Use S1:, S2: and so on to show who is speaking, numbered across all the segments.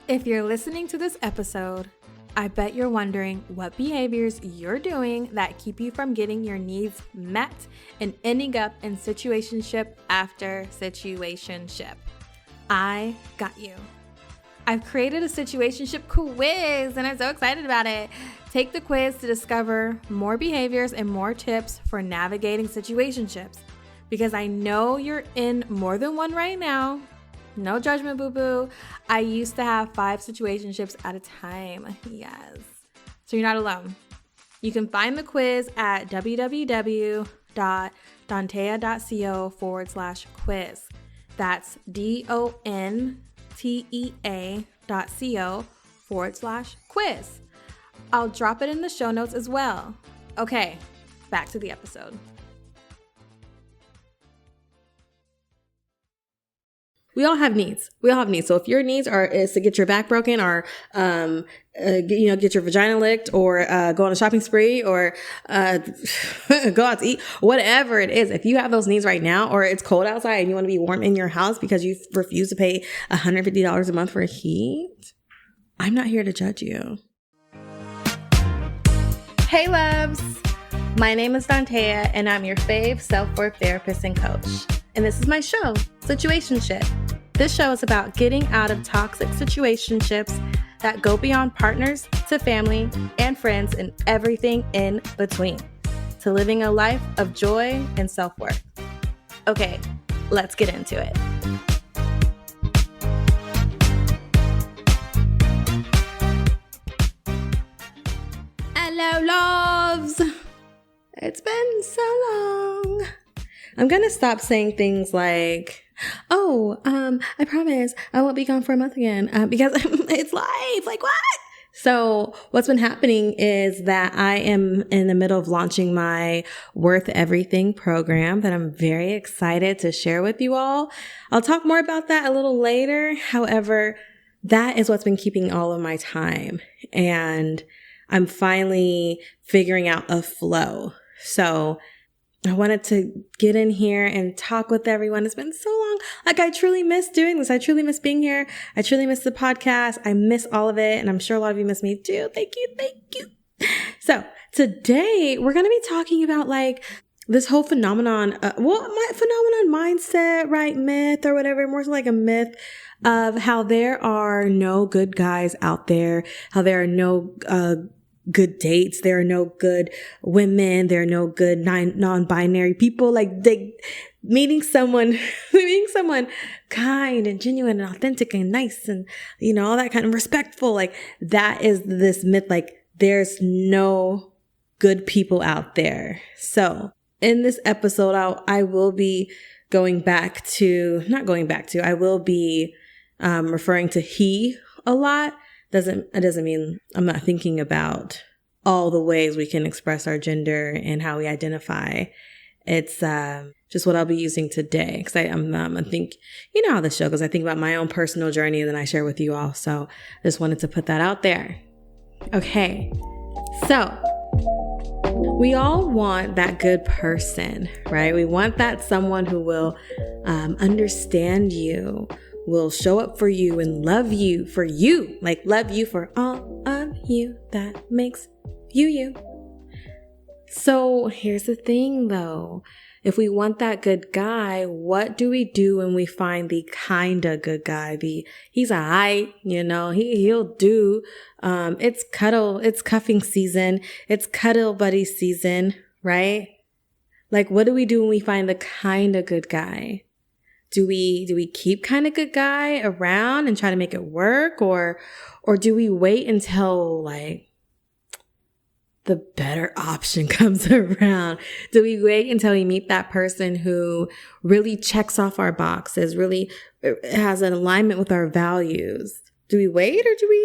S1: If you're listening to this episode, I bet you're wondering what behaviors you're doing that keep you from getting your needs met and ending up in situationship after situationship. I got you. I've created a situationship quiz and I'm so excited about it. Take the quiz to discover more behaviors and more tips for navigating situationships, because I know you're in more than one right now. No judgment, boo-boo. I used to have 5 situationships at a time. Yes. So you're not alone. You can find the quiz at www.dontea.co/quiz. That's DONTEA.co/quiz. I'll drop it in the show notes as well. Okay, back to the episode. We all have needs. So if your needs is to get your back broken or, get your vagina licked or go on a shopping spree or go out to eat, whatever it is, if you have those needs right now, or it's cold outside and you want to be warm in your house because you refuse to pay $150 a month for heat, I'm not here to judge you. Hey loves, my name is Dontea and I'm your fave self-worth therapist and coach. And this is my show, Situationship. This show is about getting out of toxic situationships that go beyond partners to family and friends and everything in between, to living a life of joy and self-worth. Okay, let's get into it. Hello, loves. It's been so long. I'm going to stop saying things like, I promise I won't be gone for a month again, because it's life. Like, what? So what's been happening is that I am in the middle of launching my Worth Everything program that I'm very excited to share with you all. I'll talk more about that a little later. However, that is what's been keeping all of my time. And I'm finally figuring out a flow. So I wanted to get in here and talk with everyone. It's been so long. Like, I truly miss doing this. I truly miss being here. I truly miss the podcast. I miss all of it. And I'm sure a lot of you miss me too. Thank you. So today we're going to be talking about like this whole phenomenon, mindset, right? Myth or whatever, more so like a myth of how there are no good guys out there, how there are no, good dates. There are no good women. There are no good non-binary people. Like meeting someone kind and genuine and authentic and nice and, all that kind of respectful. Like that is this myth. Like there's no good people out there. So in this episode, I will be I will be, referring to he a lot. It doesn't mean I'm not thinking about all the ways we can express our gender and how we identify. It's just what I'll be using today, because I think, how this show goes. I think about my own personal journey and then I share with you all. So I just wanted to put that out there. Okay, so we all want that good person, right? We want that someone who will understand you, will show up for you and love you for you, like love you for all of you that makes you. So here's the thing though. If we want that good guy, what do we do when we find the kinda good guy? He's alright, he'll do. It's cuffing season. It's cuddle buddy season, right? Like, what do we do when we find the kinda good guy? Do we keep kind of good guy around and try to make it work, or do we wait until like the better option comes around? Do we wait until we meet that person who really checks off our boxes, really has an alignment with our values? Do we wait, or do we,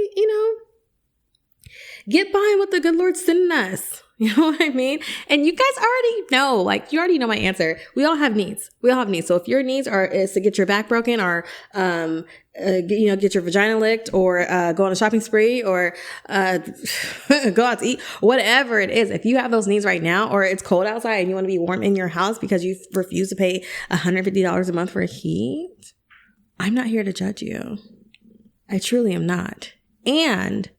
S1: get behind what the good Lord's sending us? You know what I mean? And you guys already know, you already know my answer. We all have needs. So if your needs is to get your back broken or, get your vagina licked or, go on a shopping spree or, go out to eat, whatever it is, if you have those needs right now, or it's cold outside and you want to be warm in your house because you refuse to pay $150 a month for heat, I'm not here to judge you. I truly am not. And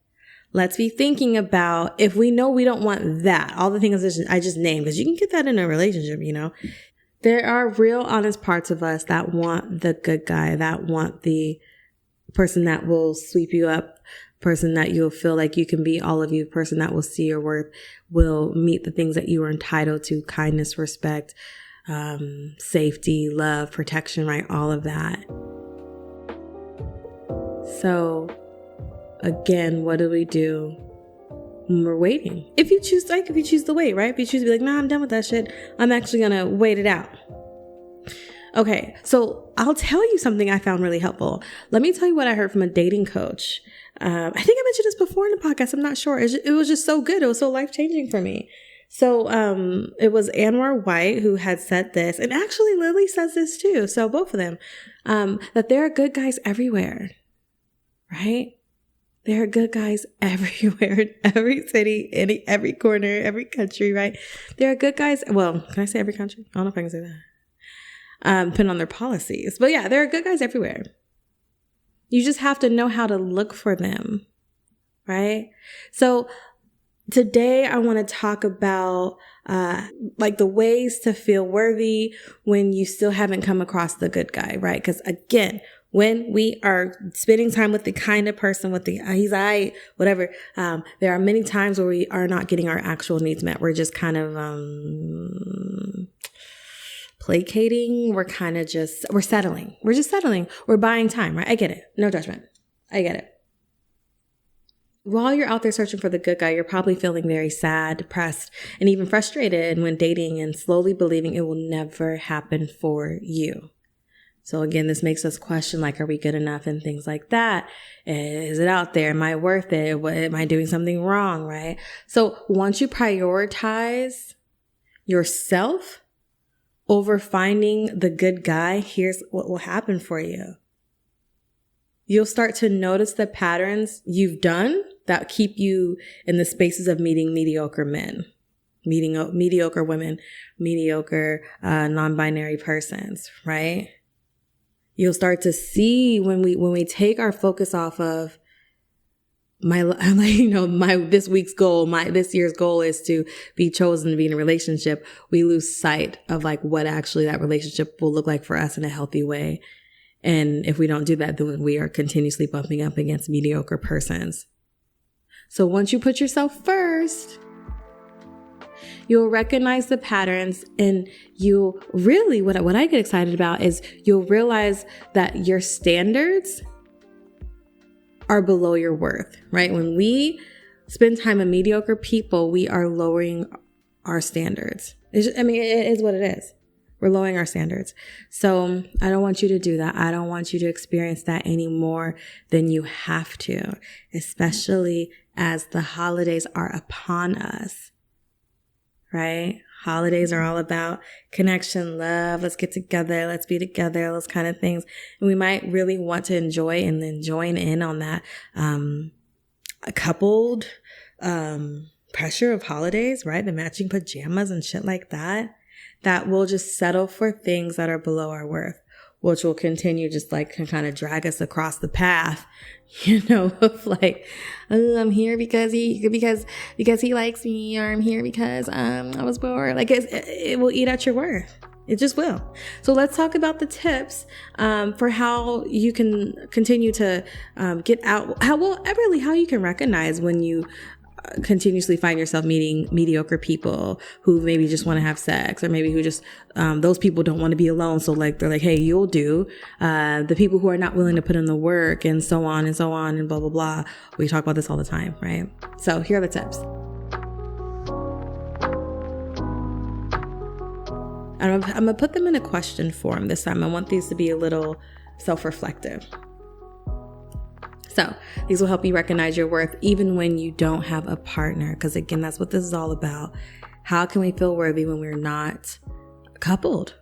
S1: let's be thinking about, if we know we don't want that, all the things I just named, because you can get that in a relationship, there are real honest parts of us that want the good guy, that want the person that will sweep you up, person that you'll feel like you can be all of you, person that will see your worth, will meet the things that you are entitled to, kindness, respect, safety, love, protection, right? All of that. So again, what do we do when we're waiting? If you choose to wait, right? If you choose to be like, nah, I'm done with that shit, I'm actually going to wait it out. Okay, so I'll tell you something I found really helpful. Let me tell you what I heard from a dating coach. I think I mentioned this before in the podcast. I'm not sure. It was just so good. It was so life-changing for me. So it was Anwar White who had said this, and actually Lily says this too. So both of them, that there are good guys everywhere, right? There are good guys everywhere, in every city, every corner, every country, right? There are good guys. Well, can I say every country? I don't know if I can say that. Depending on their policies. But yeah, there are good guys everywhere. You just have to know how to look for them, right? So today I want to talk about like the ways to feel worthy when you still haven't come across the good guy, right? Because again, when we are spending time with the kind of person with the he's I whatever, there are many times where we are not getting our actual needs met. We're just kind of placating. We're settling. We're just settling. We're buying time, right? I get it. No judgment. I get it. While you're out there searching for the good guy, you're probably feeling very sad, depressed, and even frustrated when dating, and slowly believing it will never happen for you. So again, this makes us question, like, are we good enough and things like that? Is it out there? Am I worth it? Am I doing something wrong, right? So once you prioritize yourself over finding the good guy, here's what will happen for you. You'll start to notice the patterns you've done that keep you in the spaces of meeting mediocre men, meeting mediocre women, mediocre non-binary persons, right? You'll start to see when we take our focus off of this year's goal is to be chosen to be in a relationship, we lose sight of like what actually that relationship will look like for us in a healthy way. And if we don't do that, then we are continuously bumping up against mediocre persons. So once you put yourself first, you'll recognize the patterns, and you'll really, what I get excited about is you'll realize that your standards are below your worth, right? When we spend time with mediocre people, we are lowering our standards. It is what it is. We're lowering our standards. So I don't want you to do that. I don't want you to experience that any more than you have to, especially as the holidays are upon us, right? Holidays are all about connection, love, let's get together, let's be together, those kind of things. And we might really want to enjoy and then join in on that coupled pressure of holidays, right? The matching pajamas and shit like that. That we'll just settle for things that are below our worth, which will continue just like can kind of drag us across the path, of like, oh, I'm here because he likes me, or I'm here because I was bored. Like it will eat at your worth. It just will. So let's talk about the tips for how you can continue to get out. How you can recognize when you continuously find yourself meeting mediocre people who maybe just want to have sex, or maybe who just those people don't want to be alone, so like they're like, hey, you'll do. The people who are not willing to put in the work, and so on and so on and blah blah blah. We talk about this all the time, right? So here are the tips. And I'm gonna put them in a question form this time. I want these to be a little self-reflective. So these will help you recognize your worth even when you don't have a partner. Because again, that's what this is all about. How can we feel worthy when we're not coupled?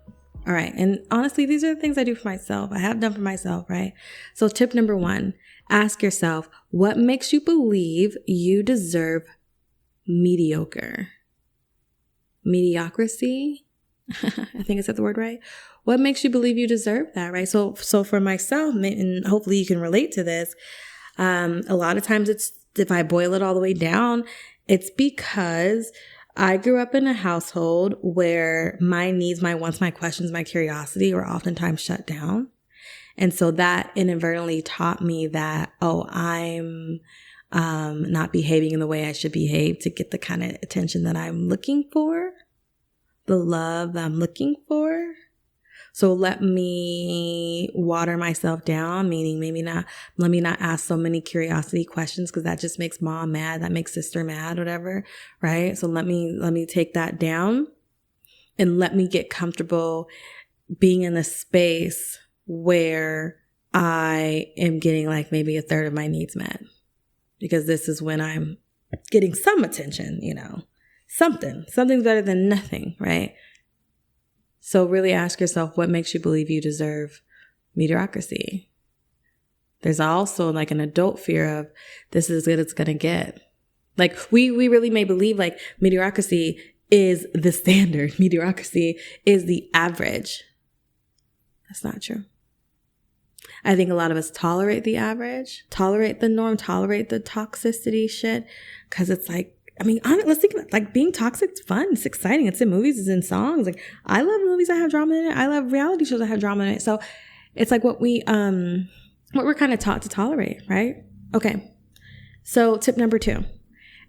S1: All right. And honestly, these are the things I do for myself. I have done for myself, right? So tip number 1, ask yourself, what makes you believe you deserve mediocre? Mediocrity? I think I said the word right. What makes you believe you deserve that, right? So for myself, and hopefully you can relate to this, a lot of times it's, if I boil it all the way down, it's because I grew up in a household where my needs, my wants, my questions, my curiosity were oftentimes shut down. And so that inadvertently taught me that, I'm not behaving in the way I should behave to get the kind of attention that I'm looking for, the love that I'm looking for. So let me water myself down, meaning let me not ask so many curiosity questions because that just makes mom mad, that makes sister mad, whatever, right? So let me take that down and let me get comfortable being in a space where I am getting like maybe a third of my needs met, because this is when I'm getting some attention, something's better than nothing, right? So really ask yourself, what makes you believe you deserve mediocrity? There's also like an adult fear of this is as good as it's going to get. Like we really may believe like mediocrity is the standard. Mediocrity is the average. That's not true. I think a lot of us tolerate the average, tolerate the norm, tolerate the toxicity shit. Cause it's like, let's think about it. Like being toxic is fun. It's exciting. It's in movies. It's in songs. Like I love movies that have drama in it. I love reality shows that have drama in it. So it's like what we're kind of taught to tolerate, right? Okay. So tip number 2,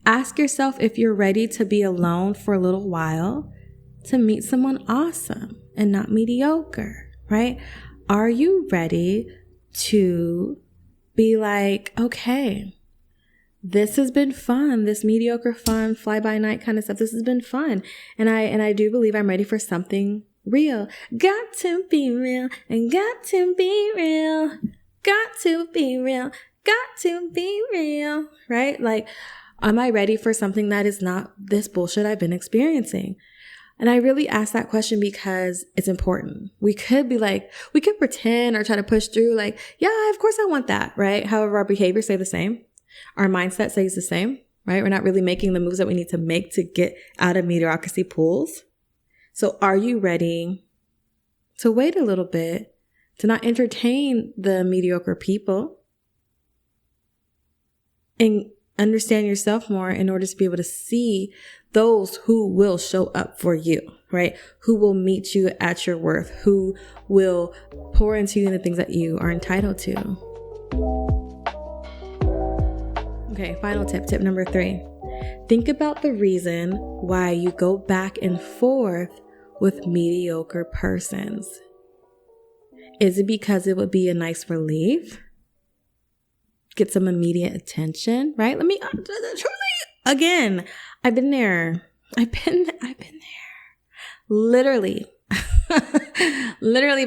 S1: ask yourself if you're ready to be alone for a little while to meet someone awesome and not mediocre, right? Are you ready to be like, okay, this has been fun, this mediocre fun, fly by night kind of stuff. This has been fun. And I do believe I'm ready for something real. Got to be real and got to be real. Got to be real. Got to be real. Right? Like, am I ready for something that is not this bullshit I've been experiencing? And I really ask that question because it's important. We could pretend or try to push through like, yeah, of course I want that, right? However, our behaviors stay the same. Our mindset stays the same, right? We're not really making the moves that we need to make to get out of mediocrity pools. So are you ready to wait a little bit, to not entertain the mediocre people and understand yourself more in order to be able to see those who will show up for you, right? Who will meet you at your worth, who will pour into you the things that you are entitled to. Okay, final tip number 3. Think about the reason why you go back and forth with mediocre persons. Is it because it would be a nice relief? Get some immediate attention, right? Again, I've been there. I've been there. Literally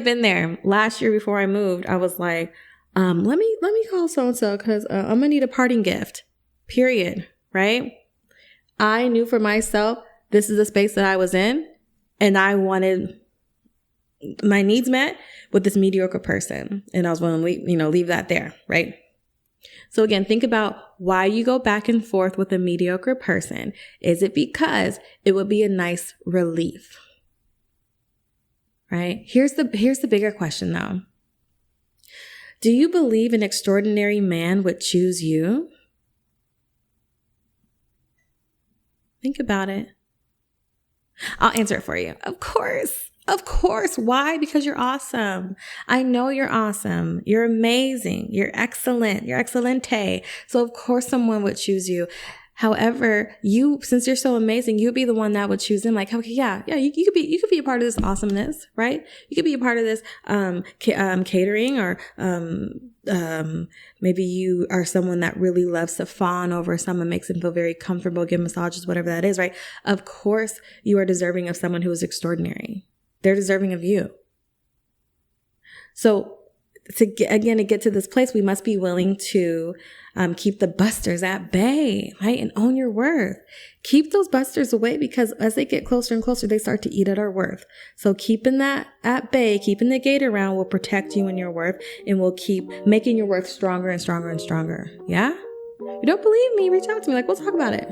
S1: been there. Last year before I moved, I was like, let me call so-and-so because I'm going to need a parting gift, period, right? I knew for myself, this is the space that I was in and I wanted my needs met with this mediocre person. And I was willing to leave that there, right? So again, think about why you go back and forth with a mediocre person. Is it because it would be a nice relief, right? Here's the bigger question though. Do you believe an extraordinary man would choose you? Think about it. I'll answer it for you. Of course. Why? Because you're awesome. I know you're awesome. You're amazing. You're excellent. You're excellente. So of course someone would choose you. However, since you're so amazing, you'd be the one that would choose them. Like, okay, yeah, you could be a part of this awesomeness, right? You could be a part of this, catering, or, maybe you are someone that really loves to fawn over someone, makes them feel very comfortable, give massages, whatever that is, right? Of course, you are deserving of someone who is extraordinary. They're deserving of you. So to get to this place, we must be willing to keep the busters at bay, right? And own your worth. Keep those busters away, because as they get closer and closer, they start to eat at our worth. So keeping that at bay, keeping the gate around will protect you and your worth, and will keep making your worth stronger and stronger and stronger. Yeah? You don't believe me? Reach out to me. Like, we'll talk about it.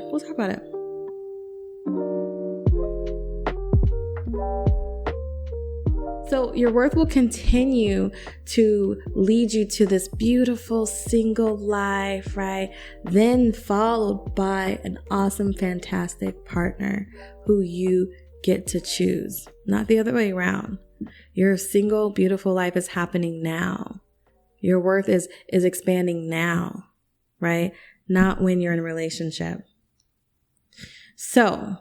S1: So your worth will continue to lead you to this beautiful single life, right? Then followed by an awesome, fantastic partner who you get to choose, not the other way around. Your single, beautiful life is happening now. Your worth is expanding now, right? Not when you're in a relationship. So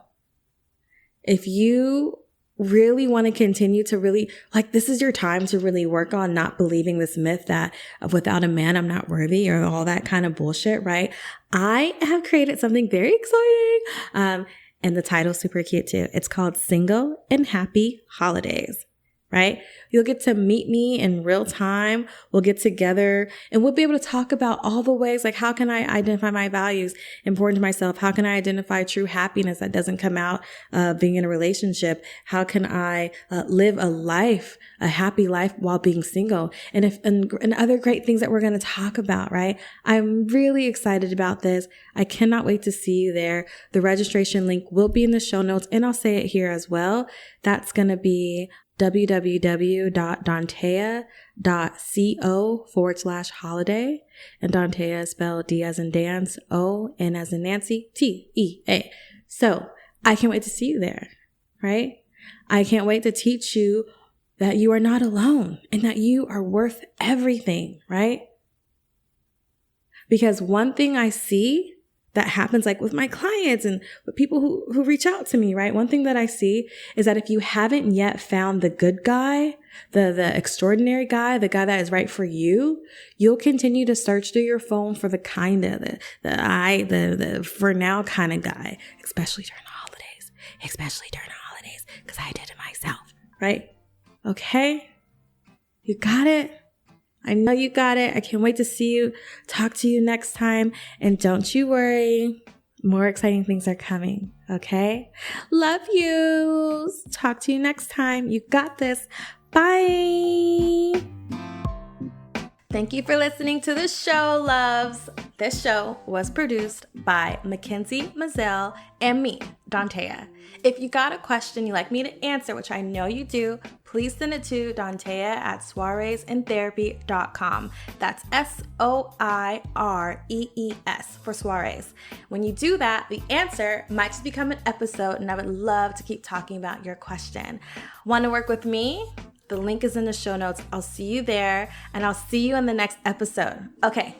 S1: if you really want to continue to really, this is your time to really work on not believing this myth that without a man, I'm not worthy or all that kind of bullshit, right? I have created something very exciting. And the title's super cute too. It's called Single and Happy Holidays, right? You'll get to meet me in real time. We'll get together and we'll be able to talk about all the ways, how can I identify my values important to myself? How can I identify true happiness that doesn't come out of being in a relationship? How can I live a happy life while being single? And other great things that we're going to talk about, right? I'm really excited about this. I cannot wait to see you there. The registration link will be in the show notes and I'll say it here as well. That's going to be www.dantea.co/holiday. And Dantea is spelled D as in dance, O, N as in Nancy, T-E-A. So I can't wait to see you there, right? I can't wait to teach you that you are not alone and that you are worth everything, right? Because one thing I see that happens with my clients and with people who reach out to me, right? One thing that I see is that if you haven't yet found the good guy, the extraordinary guy, the guy that is right for you, you'll continue to search through your phone for the kind of, the for now kind of guy, especially during the holidays, because I did it myself, right? Okay? You got it? I know you got it. I can't wait to see you, talk to you next time. And don't you worry, more exciting things are coming, okay? Love you. Talk to you next time. You got this. Bye. Thank you for listening to the show, loves. This show was produced by Mackenzie Mazzell and me, Dantea. If you got a question you'd like me to answer, which I know you do, please send it to dantea@soireesandtherapy.com. That's SOIREES for soirees. When you do that, the answer might just become an episode, and I would love to keep talking about your question. Want to work with me? The link is in the show notes. I'll see you there, and I'll see you in the next episode. Okay.